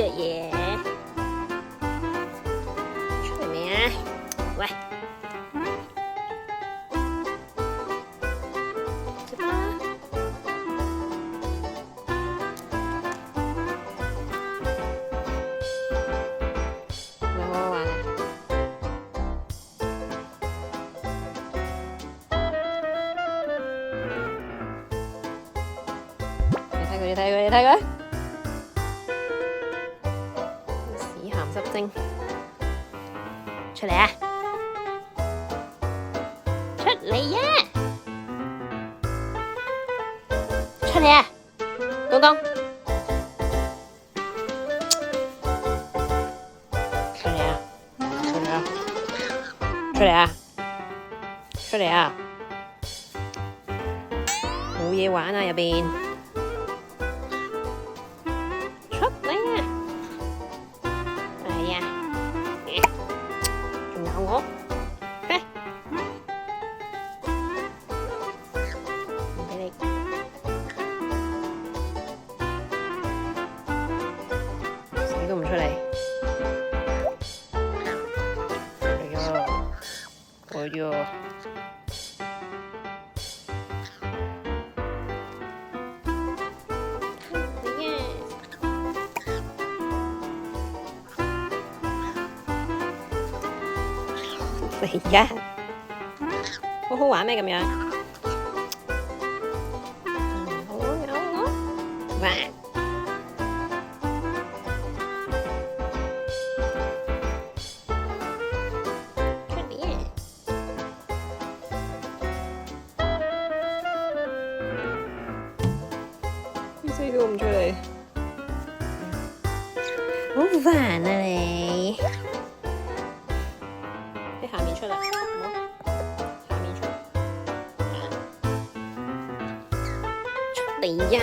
的耶！出来没啊？喂，走吧。有没有玩啊？你睇佢！屎鹹濕精，出嚟啊！出嚟呀！出嚟啊！東東，出嚟啊！出嚟啊！出嚟啊！出嚟啊！冇嘢玩啊入邊。出嚟啊！係啊，仲咬我，嘿，唔俾你，死都唔出嚟，哎呀，哎呀！嚟呀！好好玩咩咁樣？好我，哇！出嚟啊！死都唔出嚟，好煩啊你！喺下面出嚟，下面出嚟呀！